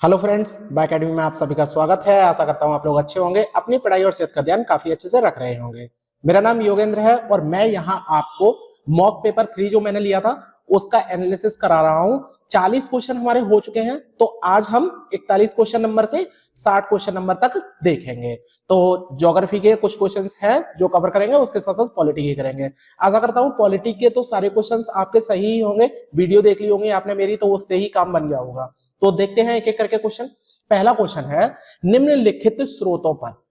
Hello friends, bye academy में आप सभी का स्वागत है। आशा करता हूं आप लोग अच्छे होंगे, अपनी पढ़ाई और सेहत का ध्यान काफी अच्छे से रख रहे होंगे। मेरा नाम योगेंद्र है और मैं यहां आपको मॉक पेपर 3 जो मैंने लिया था उसका एनालिसिस करा रहा हूं। 40 क्वेश्चन हमारे हो चुके हैं, तो आज हम 41 क्वेश्चन नंबर से 60 क्वेश्चन नंबर तक देखेंगे। तो ज्योग्राफी के कुछ क्वेश्चंस हैं जो कवर करेंगे, उसके साथ साथ पॉलिटी के करेंगे। आशा करता हूं पॉलिटी के तो सारे क्वेश्चंस आपके सही ही होंगे। वीडियो देख ली होंगी आपने मेरी, तो उससे ही काम बन गया होगा। तो देखते हैं एक एक करके क्वेश्चन। पहला क्वेश्चन है, निम्नलिखित स्रोतों पर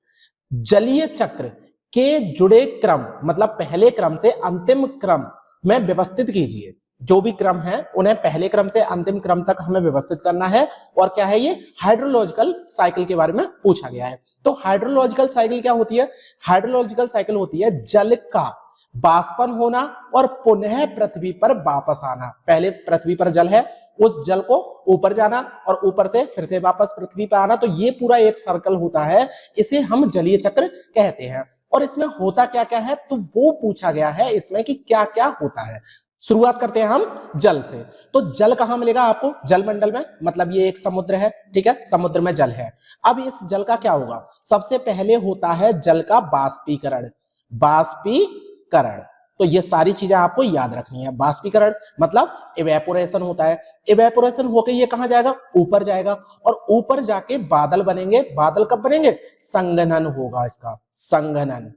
जलीय चक्र के जुड़े क्रम, मतलब पहले क्रम से अंतिम क्रम में व्यवस्थित कीजिए। जो भी क्रम है उन्हें पहले क्रम से अंतिम क्रम तक हमें व्यवस्थित करना है। और क्या है, ये हाइड्रोलॉजिकल साइकिल के बारे में पूछा गया है। तो हाइड्रोलॉजिकल साइकिल क्या होती है? हाइड्रोलॉजिकल साइकिल होती है जल का बाष्पन होना और पुनः पृथ्वी पर वापस आना। पहले पृथ्वी पर जल है, उस जल को ऊपर जाना और ऊपर से फिर से वापस पृथ्वी पर आना। तो ये पूरा एक सर्कल होता है, इसे हम जलीय चक्र कहते हैं। और इसमें होता क्या क्या है, तो वो पूछा गया है इसमें कि क्या क्या होता है। शुरुआत करते हैं हम जल से। तो जल कहां मिलेगा आपको? जलमंडल में, मतलब ये एक समुद्र है, ठीक है, समुद्र में जल है। अब इस जल का क्या होगा? सबसे पहले होता है जल का बाष्पीकरण। बाष्पीकरण, तो ये सारी चीजें आपको याद रखनी है। बाष्पीकरण मतलब इवेपोरेशन होता है। इवेपोरेशन होकर ये कहां जाएगा? ऊपर जाएगा और ऊपर जाके बादल बनेंगे। बादल कब बनेंगे? संघनन होगा इसका। संघनन,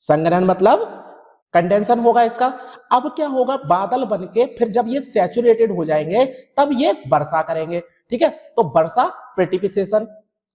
संघनन मतलब कंडेंसन होगा इसका। अब क्या होगा? बादल बनके फिर जब ये सैचुरेटेड हो जाएंगे तब ये वर्षा करेंगे, ठीक है। तो वर्षा, प्रेसिपिटेशन,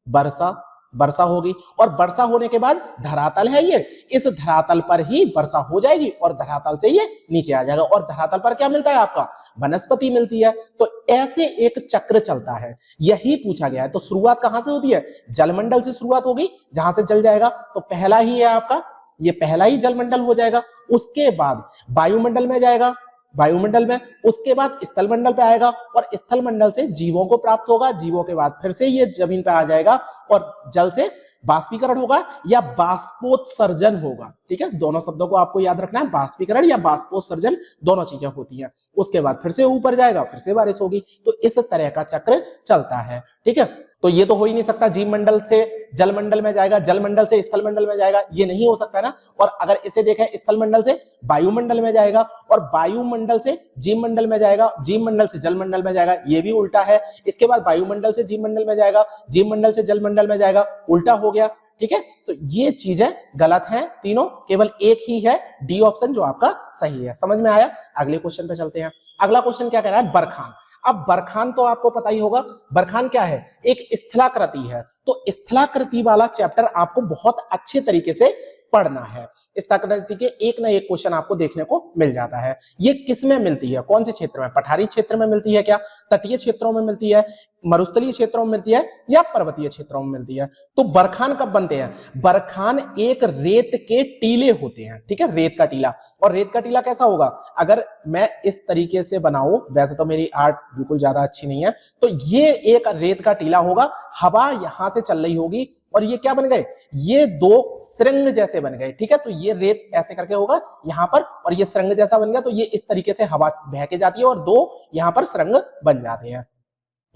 वर्षा, वर्षा होगी। और वर्षा होने के बाद धरातल है ये, इस धरातल पर ही वर्षा हो जाएगी और धरातल से ये नीचे आ जाएगा। और धरातल पर क्या मिलता है आपका? वनस्पति मिलती है। तो ऐसे एक चक्र चलता है, यही पूछा गया है। तो शुरुआत कहां से होती है? जलमंडल से शुरुआत होगी, जहां से जल जाएगा। तो पहला ही है आपका, ये पहला ही जलमंडल हो जाएगा। उसके बाद वायुमंडल में जाएगा, वायुमंडल में, उसके बाद स्थलमंडल पे आएगा और स्थलमंडल से जीवों को प्राप्त होगा। जीवों के बाद फिर से ये जमीन पे आ जाएगा और जल से बाष्पीकरण होगा या बाष्पोत्सर्जन होगा, ठीक है। दोनों शब्दों को आपको याद रखना है, बाष्पीकरण या बाष्पोत्सर्जन, दोनों चीजें होती हैं। उसके बाद फिर से ऊपर जाएगा, फिर से बारिश होगी। तो इस तरह का चक्र चलता है, ठीक है। तो ये तो हो ही नहीं सकता जीव मंडल से जलमंडल में जाएगा, जलमंडल से स्थलमंडल में जाएगा, ये नहीं हो सकता ना। और अगर इसे देखें, स्थलमंडल से वायुमंडल में जाएगा और वायुमंडल से जीव मंडल में जाएगा, जीव मंडल से जलमंडल में जाएगा, ये भी उल्टा है। इसके बाद वायुमंडल से जीव मंडल में जाएगा, जीव मंडल से जलमंडल में जाएगा, उल्टा हो गया, ठीक है। तो ये चीजें गलत हैं तीनों, केवल एक ही है डी ऑप्शन जो आपका सही है। समझ में आया? अगले क्वेश्चन पे चलते हैं। अगला क्वेश्चन क्या कह रहा है? बरखान। अब बरखान तो आपको पता ही होगा, बरखान क्या है? एक स्थलाकृति है। तो स्थलाकृति वाला चैप्टर आपको बहुत अच्छे तरीके से पढ़ना है। स्थलाकृति के एक ना एक क्वेश्चन आपको देखने को मिल जाता है। ये किस में मिलती है? कौन से क्षेत्र में? पठारी क्षेत्र में मिलती है क्या? तटीय क्षेत्रों में मिलती है? मरुस्थलीय क्षेत्रों में मिलती है या पर्वतीय क्षेत्रों में मिलती है? तो बरखान कब बनते हैं? बरखान एक रेत के टीले होते हैं, ठीक है, रेत का टीला। और रेत का टीला कैसा होगा? अगर मैं इस तरीके से बनाऊं, वैसे तो मेरी आर्ट बिल्कुल ज्यादा अच्छी नहीं है, तो ये एक रेत का टीला होगा। हवा यहां से चल रही होगी और ये क्या बन गए? ये दो श्रृंग जैसे बन गए, ठीक है। तो ये रेत ऐसे करके होगा यहां पर और ये श्रृंग जैसा बन गया। तो ये इस तरीके से हवा बह के जाती है और दो यहां पर श्रृंग बन जाते हैं।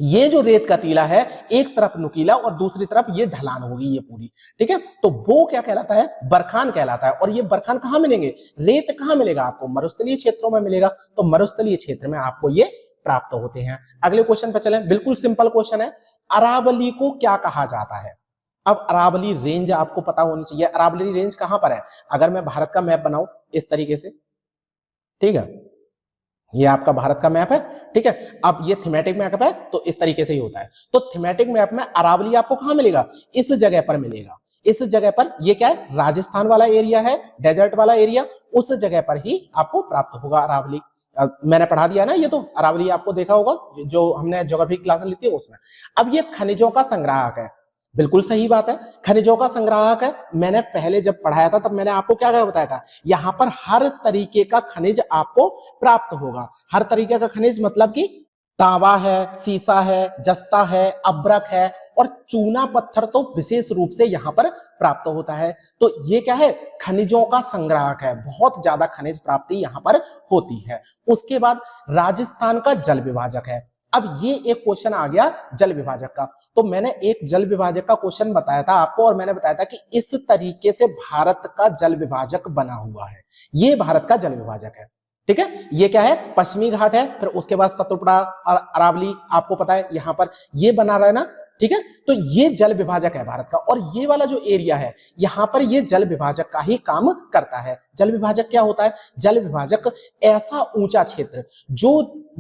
ये जो रेत का टीला है, एक तरफ नुकीला और दूसरी तरफ ये ढलान होगी ये पूरी, ठीक है। तो वो क्या कहलाता है? बरखान कहलाता है। और ये बरखान कहां मिलेंगे? रेत कहां मिलेगा आपको? मरुस्थलीय क्षेत्रों में मिलेगा। तो मरुस्थलीय क्षेत्र में आपको ये प्राप्त होते हैं। अगले क्वेश्चन पर चलें। बिल्कुल सिंपल क्वेश्चन है, अरावली को क्या कहा जाता है? अब अरावली रेंज आपको पता होनी चाहिए। अरावली रेंज कहां पर है? अगर मैं भारत का मैप बनाऊं इस तरीके से, ठीक है, ये आपका भारत का मैप है, ठीक है। अब ये थीमेटिक मैप है तो इस तरीके से ही होता है। तो थीमेटिक मैप में अरावली आपको कहां मिलेगा? इस जगह पर मिलेगा। इस जगह पर, ये क्या है? राजस्थान वाला एरिया है, डेजर्ट वाला एरिया, उस जगह पर ही आपको प्राप्त होगा अरावली। मैंने पढ़ा दिया ना, ये तो अरावली आपको देखा होगा जो हमने ज्योग्राफी क्लास ली थी उसमें। अब ये खनिजों का संग्राहक है, बिल्कुल सही बात है, खनिजों का संग्राहक है। मैंने पहले जब पढ़ाया था तब मैंने आपको क्या क्या बताया था? यहां पर हर तरीके का खनिज आपको प्राप्त होगा। हर तरीके का खनिज मतलब कि तांबा है, सीसा है, जस्ता है, अब्रक है और चूना पत्थर तो विशेष रूप से यहां पर प्राप्त होता है। तो ये क्या है? खनिजों का संग्राहक है, बहुत ज्यादा खनिज प्राप्ति यहां पर होती है। उसके बाद राजस्थान का जल विभाजक है। अब ये एक क्वेश्चन आ गया जल विभाजक का। तो मैंने एक जल विभाजक का क्वेश्चन बताया था आपको और मैंने बताया था कि इस तरीके से भारत का जल विभाजक बना हुआ है। ये भारत का जल विभाजक है, ठीक है। ये क्या है, पश्चिमी घाट है, फिर उसके बाद सतपुड़ा और अरावली, आपको पता है यहां पर ये बना रहा है ना, ठीक है। तो ये जल विभाजक है भारत का, और ये वाला जो एरिया है यहां पर ये जल विभाजक का ही काम करता है। जल विभाजक क्या होता है? जल विभाजक ऐसा ऊंचा क्षेत्र जो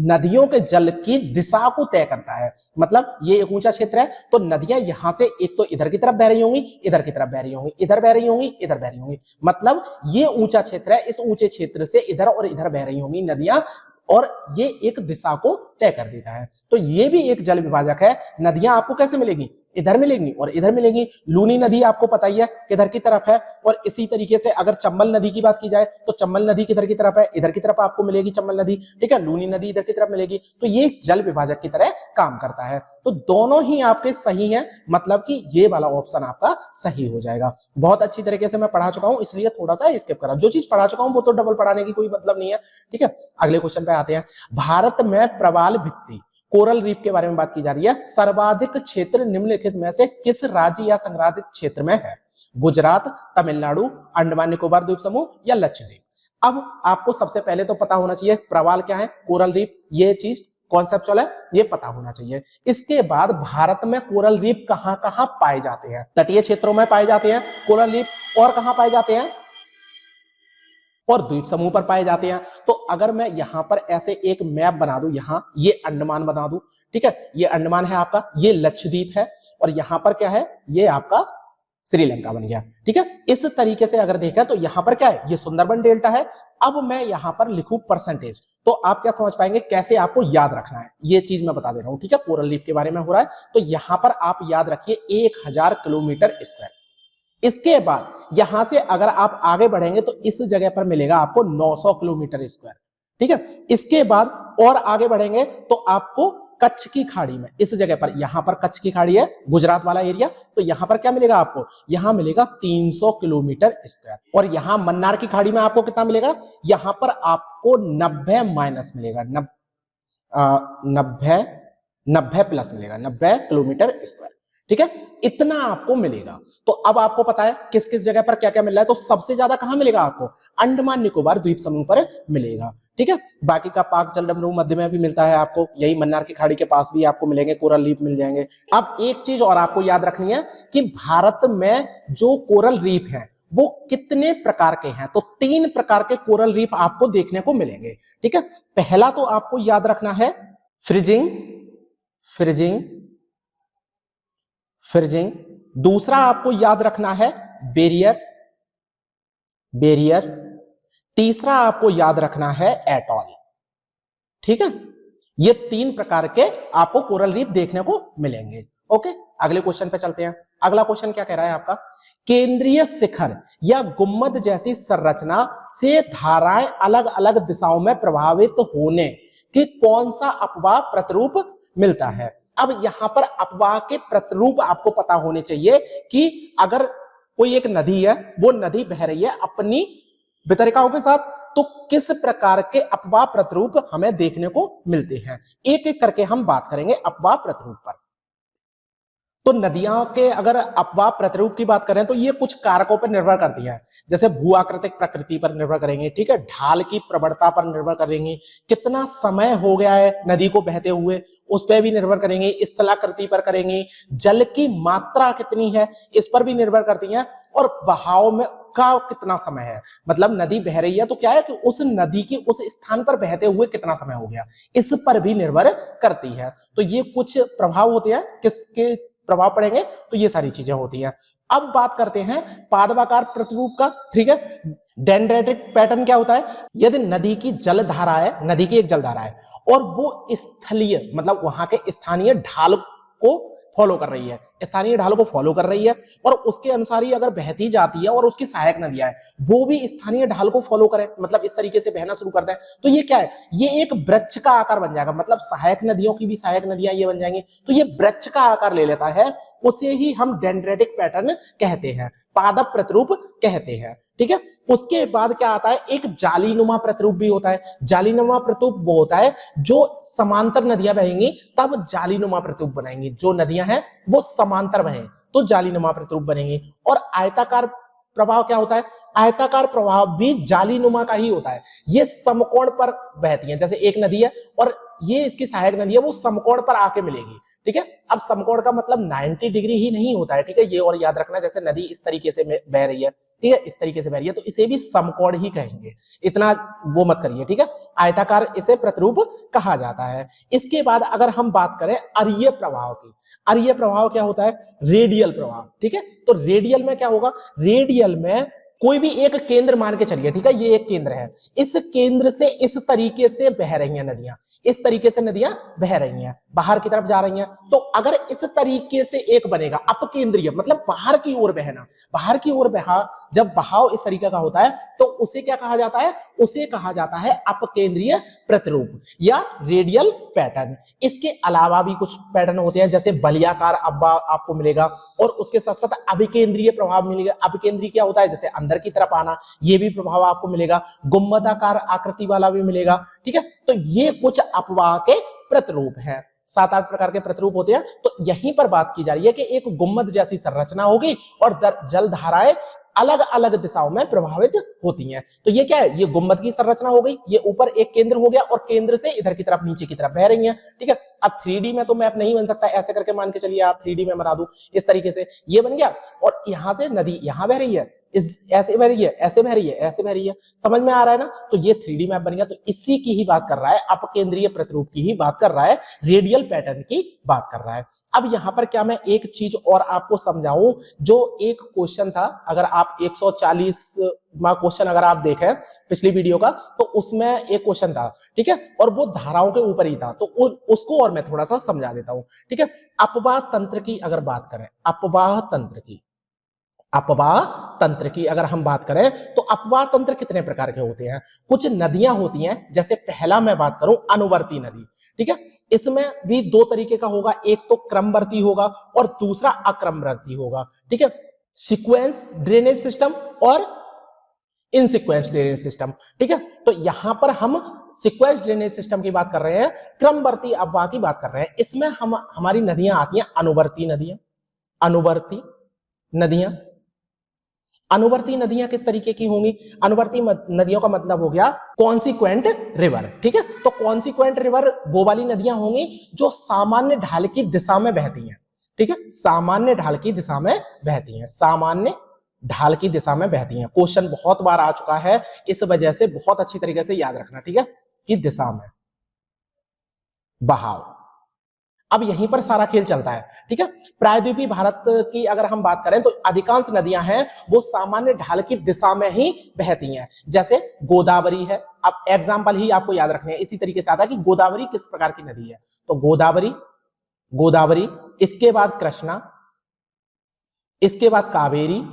नदियों के जल की दिशा को तय करता है। मतलब ये एक ऊंचा क्षेत्र है, तो नदियां यहां से एक तो इधर की तरफ बह रही होंगी, इधर की तरफ बह रही होंगी, इधर बह रही होंगी, इधर बह रही होंगी। मतलब ये ऊंचा क्षेत्र है, इस ऊंचे क्षेत्र से इधर और इधर बह रही होंगी नदियां, और ये एक दिशा को तय कर देता है। तो ये भी एक जल विभाजक है। नदियां आपको कैसे मिलेंगी? इधर मिलेंगी और इधर मिलेंगी। लूनी नदी आपको पता ही है किधर की तरफ है, और इसी तरीके से अगर चंबल नदी की बात की जाए तो चंबल नदी किधर की तरफ है? इधर की तरफ आपको मिलेगी चंबल नदी, ठीक है। लूनी नदी इधर की तरफ मिलेगी। तो ये जल विभाजक की तरह काम करता है। तो दोनों ही आपके सही हैं, मतलब कि ये वाला ऑप्शन आपका सही हो जाएगा। बहुत अच्छी तरीके से मैं पढ़ा चुका हूं, इसलिए थोड़ा सा स्किप करा। जो चीज पढ़ा चुका हूं वो तो डबल पढ़ाने की कोई मतलब नहीं है, ठीक है। अगले क्वेश्चन पे आते हैं। भारत में प्रवाल भित्ति कोरल रीफ के बारे में बात की जा रही है। सर्वाधिक क्षेत्र निम्नलिखित में से किस राज्य या संग्रहित क्षेत्र में है? गुजरात, तमिलनाडु, अंडमान निकोबार द्वीप समूह या लक्षद्वीप। अब आपको सबसे पहले तो पता होना चाहिए प्रवाल क्या है, कोरल रीफ, ये चीज कॉन्सेप्चुअल है, ये पता होना चाहिए। इसके बाद भारत में कोरल रीफ कहां कहां पाए जाते हैं? तटीय क्षेत्रों में पाए जाते हैं कोरल रीफ, और कहां पाए जाते हैं? और द्वीप समूह पर पाए जाते हैं। तो अगर मैं यहां पर ऐसे एक मैप बना दूं, यहां ये अंडमान बना दूं, ठीक है, ये अंडमान है आपका, ये लक्षद्वीप है, और यहां पर क्या है, ये आपका श्रीलंका बन गया, ठीक है। इस तरीके से अगर देखा तो यहां पर क्या है, ये सुंदरबन डेल्टा है। अब मैं यहां पर लिखूं परसेंटेज, तो आप क्या समझ पाएंगे कैसे आपको याद रखना है, ये चीज मैं बता दे रहा हूं, ठीक है। कोरल रीफ के बारे में हो रहा है, तो यहां पर आप याद रखिए 1000 किलोमीटर स्क्वायर। इसके बाद यहां से अगर आप आगे बढ़ेंगे तो इस जगह पर मिलेगा आपको 900 किलोमीटर स्क्वायर, ठीक है। इसके बाद और आगे बढ़ेंगे तो आपको कच्छ की खाड़ी में, इस जगह पर, यहां पर कच्छ की खाड़ी है, गुजरात वाला एरिया, तो यहां पर क्या मिलेगा आपको? यहां मिलेगा 300 किलोमीटर स्क्वायर। और यहां मन्नार की खाड़ी में आपको कितना मिलेगा? यहां पर आपको 90 माइनस मिलेगा, 90 प्लस मिलेगा, 90 किलोमीटर स्क्वायर, ठीक है। इतना आपको मिलेगा। तो अब आपको पता है किस किस जगह पर क्या क्या मिल रहा है। तो सबसे ज्यादा कहां मिलेगा आपको? अंडमान निकोबार द्वीप समूह पर मिलेगा, ठीक है। बाकी का पाक जलडमरू मध्य में भी मिलता है आपको, यही मन्नार की खाड़ी के पास भी आपको मिलेंगे, कोरल रीफ मिल जाएंगे। अब एक चीज और आपको याद रखनी है कि भारत में जो कोरल रीफ है वो कितने प्रकार के हैं? तो 3 प्रकार के कोरल रीफ आपको देखने को मिलेंगे, ठीक है। पहला तो आपको याद रखना है फ्रिजिंग, फ्रिजिंग, फ्रिजिंग। दूसरा आपको याद रखना है बेरियर, बेरियर। तीसरा आपको याद रखना है एटॉल, ठीक है। ये 3 प्रकार के आपको कोरल रीफ देखने को मिलेंगे। ओके, अगले क्वेश्चन पे चलते हैं। अगला क्वेश्चन क्या कह रहा है आपका? केंद्रीय शिखर या गुम्मद जैसी संरचना से धाराएं अलग अलग दिशाओं में प्रभावित होने की कौन सा अपवाह प्रतिरूप मिलता है? अब यहां पर अपवाह के प्रतिरूप आपको पता होने चाहिए कि अगर कोई एक नदी है, वो नदी बह रही है अपनी वितरिकाओं के साथ, तो किस प्रकार के अपवाह प्रतिरूप हमें देखने को मिलते हैं? एक एक करके हम बात करेंगे अपवाह प्रतिरूप पर। तो नदियों के अगर अपवाह प्रतिरूप की बात करें तो ये कुछ कारकों पर निर्भर करती है, जैसे भू आकृतिक प्रकृति पर निर्भर करेंगे, ठीक है, ढाल की प्रवणता पर निर्भर करेंगे, कितना समय हो गया है नदी को बहते हुए उस पर भी निर्भर करेंगे, स्थलाकृति पर करेंगे, जल की मात्रा कितनी है इस पर भी निर्भर करती है, और बहाव में का कितना समय है, मतलब नदी बह रही है तो क्या है कि उस नदी के उस स्थान पर बहते हुए कितना समय हो गया, इस पर भी निर्भर करती है। तो ये कुछ प्रभाव होते हैं, किसके प्रभाव पड़ेंगे, तो ये सारी चीजें होती हैं। अब बात करते हैं पादपाकार प्रतिरूप का, ठीक है। डेंड्रेटिक पैटर्न क्या होता है? यदि नदी की जलधारा है, नदी की एक जलधारा है और वो स्थलीय मतलब वहां के स्थानीय ढाल को फॉलो कर रही है, स्थानीय ढाल को फॉलो कर रही है, और उसके अनुसार ही अगर बहती जाती है, और उसकी सहायक नदियां हैं वो भी स्थानीय ढाल को फॉलो करें, मतलब इस तरीके से बहना शुरू कर दें, तो ये क्या है? ये एक वृक्ष का आकार बन जाएगा, मतलब सहायक नदियों की भी सहायक नदियां ये बन जाएंगी, तो ये वृक्ष का आकार ले लेता है, उसे ही हम डेंड्रेटिक पैटर्न कहते हैं, पादप प्रतिरूप कहते हैं, ठीक है। उसके बाद क्या आता है, एक जालीनुमा प्रतिरूप भी होता है। जालीनुमा प्रतिरूप वो होता है जो समांतर नदियां बहेंगी तब जालीनुमा प्रतिरूप बनाएंगी। जो नदियां हैं वो समांतर बहें तो जालीनुमा प्रतिरूप बनेंगी। और आयताकार प्रवाह क्या होता है, आयताकार प्रवाह भी जालीनुमा का ही होता है। ये समकोण पर बहती है, जैसे एक नदी है और ये इसकी सहायक नदी है, वो समकोण पर आके मिलेगी। ठीक है, अब समकोण का मतलब 90 डिग्री ही नहीं होता है। ठीक है, ये और याद रखना, जैसे नदी इस तरीके से बह रही है, ठीक है, इस तरीके से बह रही है तो इसे भी समकोण ही कहेंगे, इतना वो मत करिए। ठीक है, आयताकार इसे प्रतिरूप कहा जाता है। इसके बाद अगर हम बात करें अरीय प्रवाह की, अरीय प्रवाह क्या होता है, रेडियल प्रवाह। ठीक है, तो रेडियल में क्या होगा, रेडियल में कोई भी एक केंद्र मान के चलिए। ठीक है, ये एक केंद्र है, इस केंद्र से इस तरीके से बह रही हैं नदियां, इस तरीके से नदियां बह रही हैं, बाहर की तरफ जा रही हैं। तो अगर इस तरीके से एक बनेगा अपकेंद्रीय, मतलब बाहर की ओर बहना, बाहर की ओर बहा, जब बहाव इस तरीके का होता है तो उसे क्या कहा जाता है, उसे कहा जाता है अपकेंद्रीय प्रतिरूप या रेडियल पैटर्न। इसके अलावा भी कुछ पैटर्न होते हैं, जैसे बलियाकार अब्बा आपको मिलेगा, और उसके साथ साथ अभिकेंद्रीय प्रभाव मिलेगा। अभिकेंद्रीय क्या होता है, जैसे अंदर की तरफ आना, ये भी प्रभाव आपको मिलेगा। गुंबदाकार आकृति वाला भी मिलेगा। ठीक है, तो ये कुछ अपवाह के प्रतिरूप हैं। 7-8 प्रकार के प्रतिरूप होते हैं। तो यहीं पर बात की जा रही है कि एक गुंबद जैसी संरचना होगी और जल धाराएं अलग अलग दिशाओं में प्रभावित होती हैं। तो ये क्या है, ये गुंबद की संरचना हो गई, ये ऊपर एक केंद्र हो गया और केंद्र से इधर की तरफ नीचे की तरफ बह रही हैं। ठीक है, अब 3D में तो मैप नहीं बन सकता, ऐसे करके मान के चलिए आप 3D में बना दूं, इस तरीके से ये बन गया और यहां से नदी यहां बह रही है, इस ऐसे बह रही है, ऐसे बह रही है, ऐसे बह रही है, समझ में आ रहा है ना। तो ये 3D मैप बन गया। तो इसी की ही बात कर रहा है, अपकेंद्रीय प्रतिरूप की ही बात कर रहा है, रेडियल पैटर्न की बात कर रहा है। अब यहां पर क्या मैं एक चीज और आपको समझाऊं, जो एक क्वेश्चन था, अगर आप 140वां क्वेश्चन अगर आप देखें पिछली वीडियो का, तो उसमें एक क्वेश्चन था। ठीक है, और वो धाराओं के ऊपर ही था, तो उसको और मैं थोड़ा सा समझा देता हूं। ठीक है, अपवाह तंत्र की अगर बात करें, अपवाह तंत्र की, अपवाह तंत्र की अगर हम बात करें तो अपवाह तंत्र कितने प्रकार के होते हैं। कुछ नदियां होती हैं, जैसे पहला मैं बात करूं अनुवर्ती नदी। ठीक है, इसमें भी दो तरीके का होगा, एक तो क्रमवर्ती होगा और दूसरा अक्रमवर्ती होगा। ठीक है, सीक्वेंस ड्रेनेज सिस्टम और इनसीक्वेंस ड्रेनेज सिस्टम। ठीक है, तो यहां पर हम सीक्वेंस ड्रेनेज सिस्टम की बात कर रहे हैं, क्रमवर्ती अपवाह की बात कर रहे हैं। इसमें हमारी नदियां आती हैं अनुवर्ती नदियां, अनुवर्ती नदियां। अनुवर्ती नदियां किस तरीके की होंगी, अनुवर्ती नदियों का मतलब हो गया कॉन्सिक्वेंट रिवर। ठीक है, तो कॉन्सिक्वेंट रिवर वो वाली नदियां होंगी जो सामान्य ढाल की दिशा में बहती हैं। ठीक है, सामान्य ढाल की दिशा में बहती हैं, सामान्य ढाल की दिशा में बहती हैं। क्वेश्चन बहुत बार आ चुका है, इस वजह से बहुत अच्छी तरीके से याद रखना। ठीक है, कि दिशा में बहाव, अब यहीं पर सारा खेल चलता है। ठीक है, प्रायद्वीपीय भारत की अगर हम बात करें तो अधिकांश नदियां हैं वो सामान्य ढाल की दिशा में ही बहती हैं, जैसे गोदावरी है। अब एग्जांपल ही आपको याद रखने हैं, इसी तरीके से आता है कि गोदावरी किस प्रकार की नदी है, तो गोदावरी, गोदावरी, इसके बाद कृष्णा, इसके बाद कावेरी,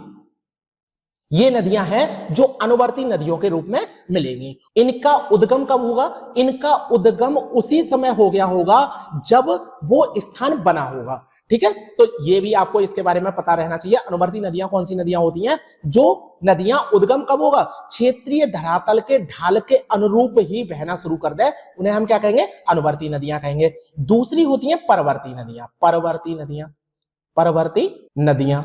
ये नदियां हैं जो अनुवर्ती नदियों के रूप में मिलेंगी। इनका उद्गम कब होगा, इनका उद्गम उसी समय हो गया होगा जब वो स्थान बना होगा। ठीक है, तो ये भी आपको इसके बारे में पता रहना चाहिए। अनुवर्ती नदियां कौन सी नदियां होती हैं, जो नदियां उद्गम कब होगा, क्षेत्रीय धरातल के ढाल के अनुरूप ही बहना शुरू कर दे, उन्हें हम क्या कहेंगे, अनुवर्ती नदियां कहेंगे। दूसरी होती हैं परवर्ती नदियां, परवर्ती नदियां, परवर्ती नदियां,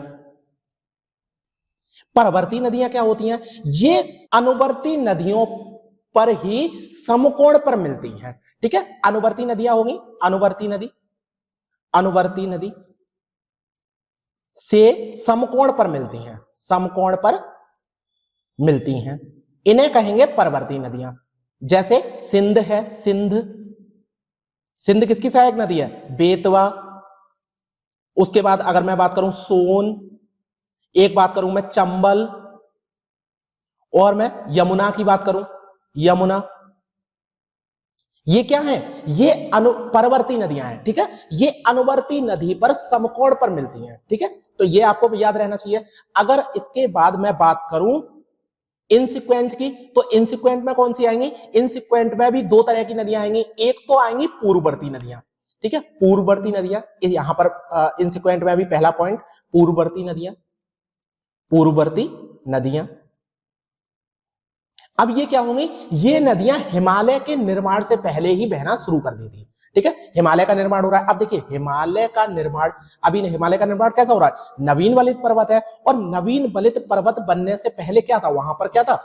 परवर्ती नदियां क्या होती हैं, ये अनुवर्ती नदियों पर ही समकोण पर मिलती हैं। ठीक है, अनुवर्ती नदियां होंगी, अनुवर्ती नदी, अनुवर्ती नदी से समकोण पर मिलती हैं, समकोण पर मिलती हैं, इन्हें कहेंगे परवर्ती नदियां। जैसे सिंध है, सिंध, सिंध किसकी सहायक नदी है, बेतवा। उसके बाद अगर मैं बात करूं सोन, एक बात करूं मैं चंबल, और मैं यमुना की बात करूं, यमुना, ये क्या है, ये परवर्ती नदियां हैं। ठीक है, ये अनुवर्ती नदी पर समकोण पर मिलती हैं। ठीक है, तो ये आपको याद रहना चाहिए। अगर इसके बाद मैं बात करूं इनसिक्वेंट की, तो इनसिक्वेंट में कौन सी आएंगी, इनसिक्वेंट में भी दो तरह की नदियां आएंगी। एक तो आएंगी पूर्ववर्ती नदियां। ठीक है, पूर्ववर्ती नदियां, यहां पर इनसिक्वेंट में भी पहला पॉइंट पूर्ववर्ती नदियां, पूर्ववर्ती नदियां। अब ये क्या होंगी, ये नदियां हिमालय के निर्माण से पहले ही बहना शुरू कर दी थी। ठीक है, हिमालय का निर्माण हो रहा है। अब देखिए हिमालय का निर्माण, अभी हिमालय का निर्माण कैसा हो रहा है, नवीन वलित पर्वत है, और नवीन वलित पर्वत बनने से पहले क्या था, वहां पर क्या था,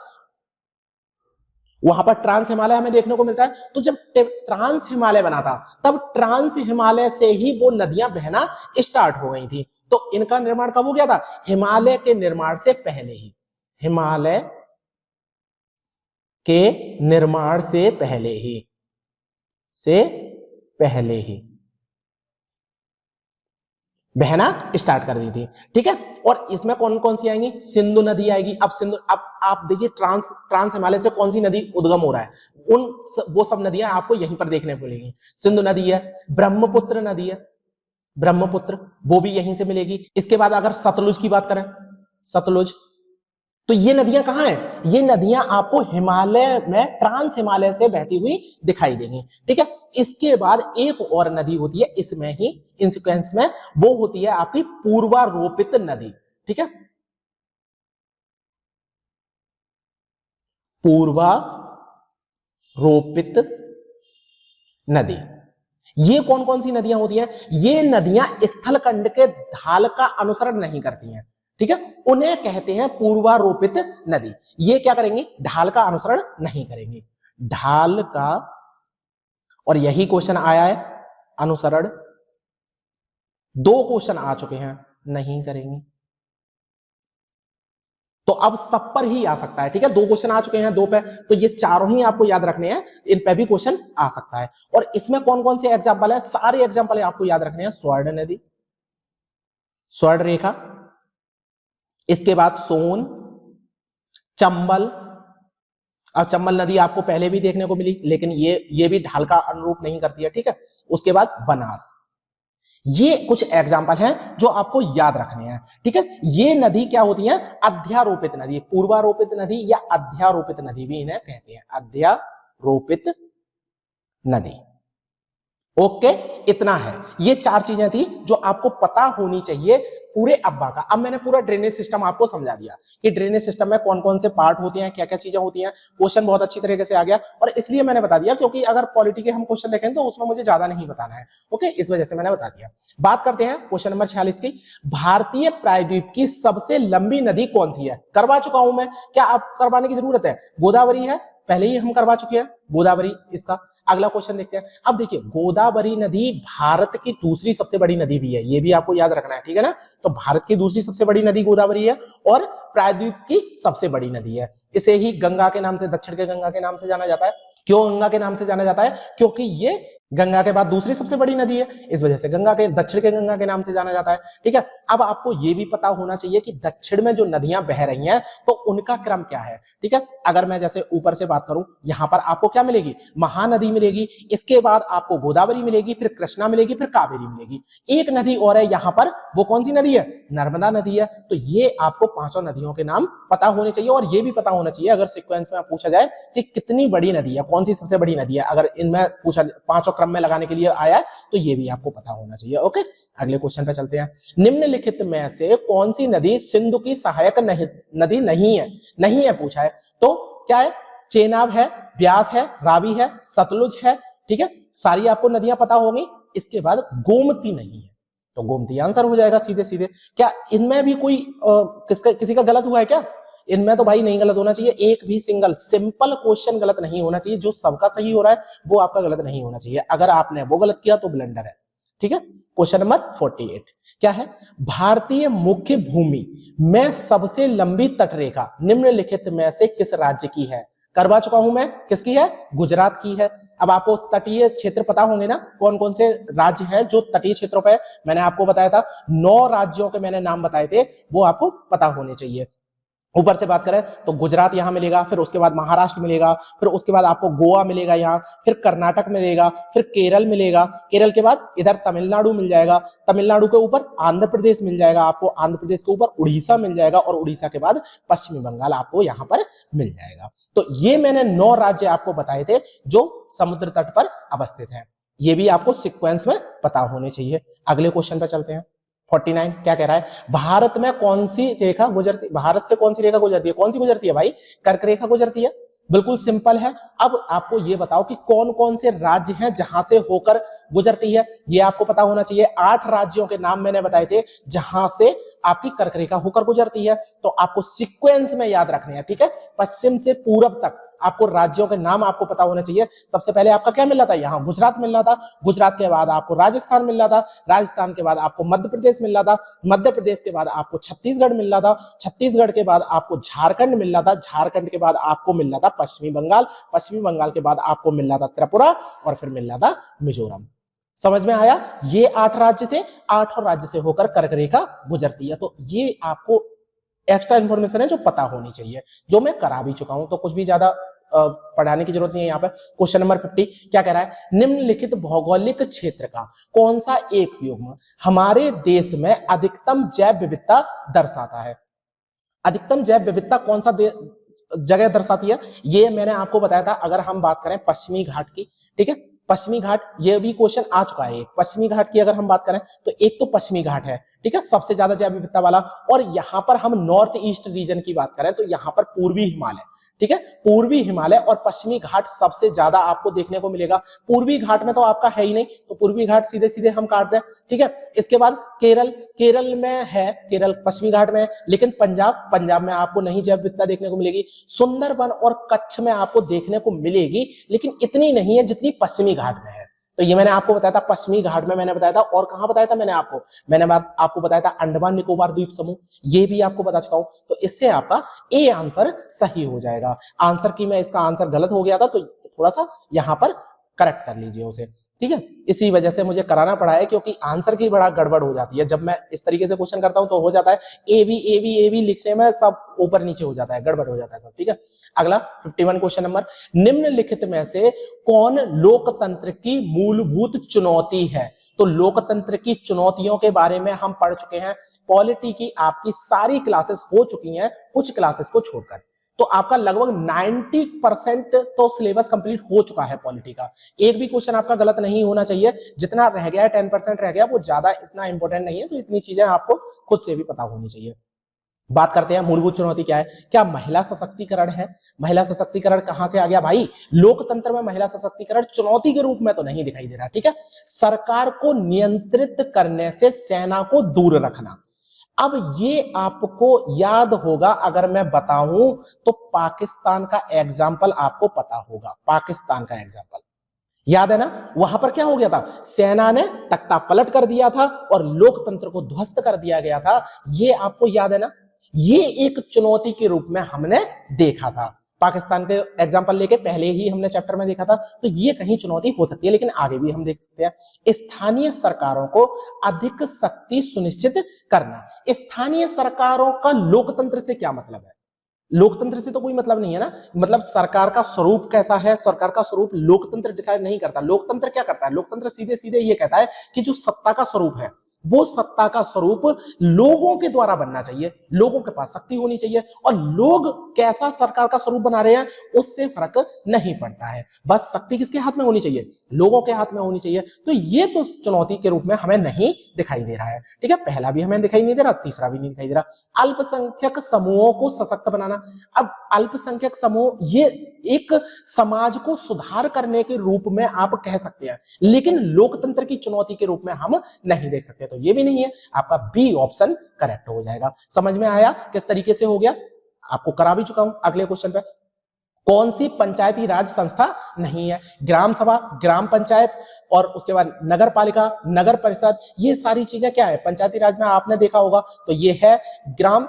वहां पर ट्रांस हिमालय हमें देखने को मिलता है। तो जब ट्रांस हिमालय बना था, तब ट्रांस हिमालय से ही वो नदियां बहना स्टार्ट हो गई थी। तो इनका निर्माण कब हो गया था, हिमालय के निर्माण से पहले ही, हिमालय के निर्माण से पहले ही बहना स्टार्ट कर दी थी। ठीक है, और इसमें कौन कौन सी आएंगी, सिंधु नदी आएगी। अब सिंधु, अब आप देखिए ट्रांस हिमालय से कौन सी नदी उद्गम हो रहा है, वो सब नदियां आपको यहीं पर देखने को मिलेंगी। सिंधु नदी है, ब्रह्मपुत्र नदी है, ब्रह्मपुत्र वो भी यहीं से मिलेगी। इसके बाद अगर सतलुज की बात करें, सतलुज, तो ये नदियां कहां हैं, ये नदियां आपको हिमालय में ट्रांस हिमालय से बहती हुई दिखाई देंगी। ठीक है, इसके बाद एक और नदी होती है इसमें ही इन सीक्वेंस में, वो होती है आपकी पूर्वारोपित नदी। ठीक है, पूर्वारोपित नदी, ये कौन कौन सी नदियां होती हैं, ये नदियां स्थलखंड के ढाल का अनुसरण नहीं करती हैं। ठीक है, उन्हें कहते हैं पूर्वारोपित नदी। ये क्या करेंगी, ढाल का अनुसरण नहीं करेंगी, ढाल का, और यही क्वेश्चन आया है, अनुसरण 2 क्वेश्चन आ चुके हैं, नहीं करेंगी। तो अब सब पर ही आ सकता है। ठीक है, 2 क्वेश्चन आ चुके हैं 2 पे, तो ये चारों ही आपको याद रखने हैं, इन पे भी क्वेश्चन आ सकता है। और इसमें कौन कौन से एग्जाम्पल है, सारे एग्जाम्पल आपको याद रखने हैं। स्वर्ण नदी, स्वर्ण रेखा, इसके बाद सोन, चंबल। अब चंबल नदी आपको पहले भी देखने को मिली, लेकिन ये भी ढाल का अनुरूप नहीं करती है। ठीक है, उसके बाद बनास। ये कुछ एग्जाम्पल हैं जो आपको याद रखने हैं। ठीक है, ये नदी क्या होती है, अध्यारोपित नदी, पूर्वारोपित नदी या अध्यारोपित नदी भी इन्हें कहते हैं, अध्यारोपित नदी। ओके, इतना है, ये 4 चीजें थी जो आपको पता होनी चाहिए पूरे अब्बा का। अब मैंने पूरा ड्रेनेज सिस्टम आपको समझा दिया कि ड्रेनेज सिस्टम में कौन कौन से पार्ट होते हैं, क्या क्या चीजें होती हैं। क्वेश्चन बहुत अच्छी तरीके से आ गया, और इसलिए मैंने बता दिया क्योंकि अगर पॉलिटी के हम क्वेश्चन देखें तो उसमें मुझे ज्यादा नहीं बताना है। ओके, इस वजह से मैंने बता दिया। बात करते हैं क्वेश्चन नंबर 46 की। भारतीय प्रायद्वीप की सबसे लंबी नदी कौन सी है, करवा चुका हूं मैं, क्या आप करवाने की जरूरत है, गोदावरी है, पहले ही हम करवा चुके हैं गोदावरी। इसका अगला क्वेश्चन देखते हैं। अब देखिए गोदावरी नदी भारत की दूसरी सबसे बड़ी नदी भी है, ये भी आपको याद रखना है। ठीक है ना, तो भारत की दूसरी सबसे बड़ी नदी गोदावरी है और प्रायद्वीप की सबसे बड़ी नदी है। इसे ही गंगा के नाम से, दक्षिण के गंगा के नाम से जाना जाता है। क्यों गंगा के नाम से जाना जाता है, क्योंकि ये गंगा के बाद दूसरी सबसे बड़ी नदी है, इस वजह से गंगा के, दक्षिण के गंगा के नाम से जाना जाता है। ठीक है, अब आपको यह भी पता होना चाहिए कि दक्षिण में जो नदियां बह रही हैं तो उनका क्रम क्या है। ठीक है, अगर मैं जैसे ऊपर से बात करूं, यहां पर आपको क्या मिलेगी, महानदी मिलेगी, इसके बाद आपको गोदावरी मिलेगी, फिर कृष्णा मिलेगी, फिर कावेरी मिलेगी। एक नदी और है यहां पर, वो कौन सी नदी है, नर्मदा नदी है। तो ये आपको 5 नदियों के नाम पता होने चाहिए, और ये भी पता होना चाहिए अगर सीक्वेंस में पूछा जाए कि कितनी बड़ी नदी है, कौन सी सबसे बड़ी नदी है, अगर इनमें पूछा 5 क्रम में लगाने के लिए आया है तो ये भी आपको पता होना चाहिए। ओके, अगले क्वेश्चन पे चलते हैं। निम्नलिखित में से कौन सी नदी सिंधु की सहायक नदी नहीं है पूछा है। तो क्या है, चेनाब है, ब्यास है, रावी है, सतलुज है। ठीक है, सारी आपको नदियां पता होंगी। इसके बाद गोमती नहीं है, तो गोमती आंसर हो जाएगा सीधे सीधे। क्या इनमें भी कोई किसी का गलत हुआ है क्या, इनमें तो भाई नहीं गलत होना चाहिए, एक भी सिंगल सिंपल क्वेश्चन गलत नहीं होना चाहिए। जो सबका सही हो रहा है वो आपका गलत नहीं होना चाहिए, अगर आपने वो गलत किया तो ब्लंडर है। ठीक है, क्वेश्चन नंबर 48 क्या है, भारतीय मुख्य भूमि में सबसे लंबी तटरेखा निम्नलिखित में से किस राज्य की है। करवा चुका हूं मैं, किसकी है, गुजरात की है। अब आपको तटीय क्षेत्र पता होंगे ना, कौन कौन से राज्य हैं जो तटीय क्षेत्रों पे, मैंने आपको बताया था 9 राज्यों के मैंने नाम बताए थे, वो आपको पता होने चाहिए। ऊपर से बात करें तो गुजरात यहां मिलेगा, फिर उसके बाद महाराष्ट्र मिलेगा, फिर उसके बाद आपको गोवा मिलेगा यहाँ, फिर कर्नाटक मिलेगा, फिर केरल मिलेगा, केरल के बाद इधर तमिलनाडु मिल जाएगा, तमिलनाडु के ऊपर आंध्र प्रदेश मिल जाएगा आपको, आंध्र प्रदेश के ऊपर उड़ीसा मिल जाएगा, और उड़ीसा के बाद पश्चिमी बंगाल आपको यहाँ पर मिल जाएगा। तो ये मैंने 9 राज्य आपको बताए थे जो समुद्र तट पर अवस्थित हैं, ये भी आपको सीक्वेंस में पता होने चाहिए। अगले क्वेश्चन पर चलते हैं। 49 क्या कह रहा है, भारत में कौन सी रेखा गुजरती, भारत से कौन सी रेखा गुजरती है, कौन सी गुजरती है भाई, कर्क रेखा गुजरती है। बिल्कुल सिंपल है। अब आपको ये बताओ कि कौन कौन से राज्य हैं जहां से होकर गुजरती है, ये आपको पता होना चाहिए। 8 राज्यों के नाम मैंने बताए थे जहां से आपकी कर्क रेखा होकर गुजरती है, तो आपको सीक्वेंस में याद रखने हैं, ठीक है। पश्चिम से पूरब तक आपको राज्यों के नाम आपको पता होने चाहिए। सबसे पहले आपका क्या मिल रहा था, यहाँ गुजरात मिल रहा था, गुजरात के बाद आपको राजस्थान मिल रहा था, राजस्थान के बाद आपको मध्य प्रदेश मिल रहा था, मध्य प्रदेश के बाद आपको छत्तीसगढ़ मिल रहा था, छत्तीसगढ़ के बाद आपको झारखंड मिल रहा था, झारखंड के बाद आपको मिल रहा था पश्चिमी बंगाल, पश्चिमी बंगाल के बाद आपको मिल रहा था त्रिपुरा, और फिर मिल रहा था मिजोरम। समझ में आया? ये 8 राज्य थे, 8 राज्य से होकर कर्क रेखा गुजरती है। तो ये आपको एक्स्ट्रा इंफॉर्मेशन है जो पता होनी चाहिए, जो मैं करा भी चुका हूं, तो कुछ भी ज्यादा पढ़ाने की जरूरत नहीं है। यहाँ पे क्वेश्चन नंबर 50 क्या कह रहा है, निम्नलिखित भौगोलिक क्षेत्र का कौन सा एक युग्म हमारे देश में अधिकतम जैव विविधता दर्शाता है। अधिकतम जैव विविधता कौन सा जगह दर्शाती है, ये मैंने आपको बताया था। अगर हम बात करें पश्चिमी घाट की, ठीक है, पश्चिमी घाट, ये भी क्वेश्चन आ चुका है। एक पश्चिमी घाट की अगर हम बात करें तो एक तो पश्चिमी घाट है, ठीक है, सबसे ज्यादा जैव विविधता वाला। और यहां पर हम नॉर्थ ईस्ट रीजन की बात करें तो यहां पर पूर्वी हिमालय, ठीक है, पूर्वी हिमालय और पश्चिमी घाट सबसे ज्यादा आपको देखने को मिलेगा। पूर्वी घाट में तो आपका है ही नहीं, तो पूर्वी घाट सीधे सीधे हम काट दें, ठीक है। इसके बाद केरल, केरल में है, केरल पश्चिमी घाट में है, लेकिन पंजाब, पंजाब में आपको नहीं जैव विविधता देखने को मिलेगी। सुंदरबन और कच्छ में आपको देखने को मिलेगी, लेकिन इतनी नहीं है जितनी पश्चिमी घाट में है। तो ये मैंने आपको बताया था, पश्चिमी घाट में मैंने बताया था। और कहां बताया था मैंने आपको बताया था अंडमान निकोबार द्वीप समूह, ये भी आपको बता चुका हूं। तो इससे आपका ए आंसर सही हो जाएगा। आंसर की मैं इसका आंसर गलत हो गया था, तो थोड़ा सा यहां पर करेक्ट कर लीजिए उसे, ठीक है। इसी वजह से मुझे कराना पड़ा है, क्योंकि आंसर की बड़ा गड़बड़ हो जाती है जब मैं इस तरीके से क्वेश्चन करता हूं, तो हो जाता है ए बी लिखने में सब ऊपर नीचे हो जाता है, गड़बड़ हो जाता है सब, ठीक है। अगला 51 क्वेश्चन नंबर, निम्नलिखित में से कौन लोकतंत्र की मूलभूत चुनौती है। तो लोकतंत्र की चुनौतियों के बारे में हम पढ़ चुके हैं। पॉलिटी की आपकी सारी क्लासेस हो चुकी हैं, कुछ क्लासेस को छोड़कर। तो आपका लगभग 90% तो सिलेबस कंप्लीट हो चुका है पॉलिटी का। एक भी क्वेश्चन आपका गलत नहीं होना चाहिए। जितना रह गया है 10% रह गया, वो ज्यादा इतना इंपॉर्टेंट नहीं है, तो इतनी चीजें आपको खुद से भी पता होनी चाहिए। बात करते हैं मूलभूत चुनौती क्या है। क्या महिला सशक्तिकरण है। महिला सशक्तिकरण कहां से आ गया भाई, लोकतंत्र में महिला सशक्तिकरण चुनौती के रूप में तो नहीं दिखाई दे रहा, ठीक है। सरकार को नियंत्रित करने से सेना को दूर रखना। अब ये आपको याद होगा, अगर मैं बताऊं तो पाकिस्तान का एग्जाम्पल आपको पता होगा। पाकिस्तान का एग्जाम्पल याद है ना, वहां पर क्या हो गया था, सेना ने तख्ता पलट कर दिया था और लोकतंत्र को ध्वस्त कर दिया गया था। ये आपको याद है ना, ये एक चुनौती के रूप में हमने देखा था। पाकिस्तान के एग्जांपल लेके पहले ही हमने चैप्टर में देखा था। तो ये कहीं चुनौती हो सकती है, लेकिन आगे भी हम देख सकते हैं। स्थानीय सरकारों को अधिक शक्ति सुनिश्चित करना। स्थानीय सरकारों का लोकतंत्र से क्या मतलब है, लोकतंत्र से तो कोई मतलब नहीं है ना। मतलब सरकार का स्वरूप कैसा है, सरकार का स्वरूप लोकतंत्र डिसाइड नहीं करता। लोकतंत्र क्या करता है, लोकतंत्र सीधे सीधे ये कहता है कि जो सत्ता का स्वरूप है, वो सत्ता का स्वरूप लोगों के द्वारा बनना चाहिए, लोगों के पास शक्ति होनी चाहिए, और लोग कैसा सरकार का स्वरूप बना रहे हैं उससे फर्क नहीं पड़ता है। बस शक्ति किसके हाथ में होनी चाहिए, लोगों के हाथ में होनी चाहिए। तो ये तो चुनौती के रूप में हमें नहीं दिखाई दे रहा है, ठीक है। पहला भी हमें दिखाई नहीं दे रहा, तीसरा भी नहीं दिखाई दे रहा। अल्पसंख्यक समूहों को सशक्त बनाना। अब अल्पसंख्यक समूह ये एक समाज को सुधार करने के रूप में आप कह सकते हैं, लेकिन लोकतंत्र की चुनौती के रूप में हम नहीं देख सकते। तो ये भी नहीं है, आपका बी ऑप्शन करेक्ट हो जाएगा। समझ में आया किस तरीके से हो गया, आपको करा भी चुका हूं। अगले क्वेश्चन पे, कौन सी पंचायती राज संस्था नहीं है। ग्राम सभा, ग्राम पंचायत, और उसके बाद नगर पालिका, नगर परिषद, ये सारी चीजें क्या है पंचायती राज में, आपने देखा होगा। तो ये है ग्राम,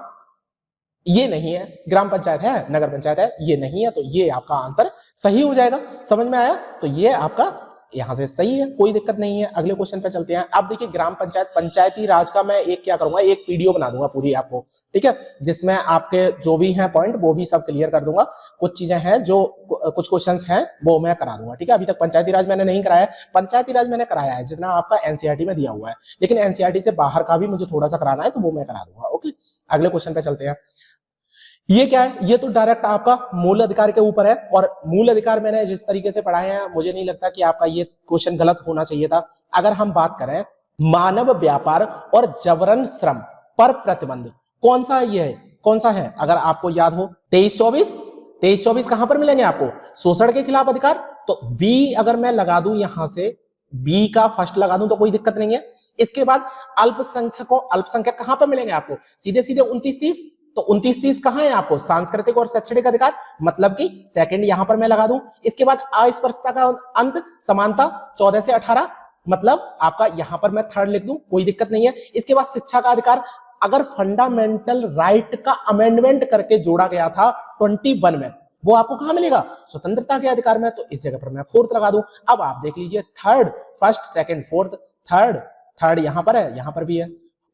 ये नहीं है, ग्राम पंचायत है, नगर पंचायत है, ये नहीं है। तो ये आपका आंसर सही हो जाएगा। समझ में आया, तो ये आपका यहां से सही है, कोई दिक्कत नहीं है। अगले क्वेश्चन पे चलते हैं। अब देखिए ग्राम पंचायत, पंचायती राज का मैं एक क्या करूंगा, एक वीडियो बना दूंगा पूरी आपको, ठीक है, जिसमें आपके जो भी हैं पॉइंट वो भी सब क्लियर कर दूंगा। कुछ चीजें हैं जो, कुछ क्वेश्चंस हैं वो मैं करा दूंगा, ठीक है। अभी तक पंचायती राज मैंने नहीं कराया है, पंचायती राज मैंने कराया है जितना आपका एनसीईआरटी में दिया हुआ है, लेकिन एनसीईआरटी से बाहर का भी मुझे थोड़ा सा कराना है, तो वो मैं करा दूंगा। ओके, अगले क्वेश्चन पे चलते हैं। ये क्या है, ये तो डायरेक्ट आपका मूल अधिकार के ऊपर है, और मूल अधिकार मैंने जिस तरीके से पढ़ाए हैं, मुझे नहीं लगता कि आपका ये क्वेश्चन गलत होना चाहिए था। अगर हम बात करें मानव व्यापार और जबरन श्रम पर प्रतिबंध, कौन सा ये है, कौन सा है, अगर आपको याद हो 23-24, 23-24 कहां पर मिलेंगे आपको? शोषण के खिलाफ अधिकार। तो बी अगर मैं लगा दूं यहां से, बी का फर्स्ट लगा दूं तो कोई दिक्कत नहीं है। इसके बाद अल्पसंख्यक कहां पर मिलेंगे आपको? सीधे सीधे 29-30। तो 29-30 कहां है आपको? सांस्कृतिक और शैक्षणिक अधिकार, मतलब कि सेकंड यहां पर मैं लगा दूं। इसके बाद अस्पृश्यता का अंत, समानता 14 से 18, मतलब आपका यहां पर मैं थर्ड लिख दूं, कोई दिक्कत नहीं है। इसके बाद शिक्षा का अधिकार, अगर फंडामेंटल राइट का अमेंडमेंट करके जोड़ा गया था 21 में, वो आपको कहां मिलेगा? स्वतंत्रता के अधिकार में। तो इस जगह पर मैं फोर्थ लगा दूं। अब आप देख लीजिए, third, first, second, fourth, third यहां पर है, यहां पर भी है,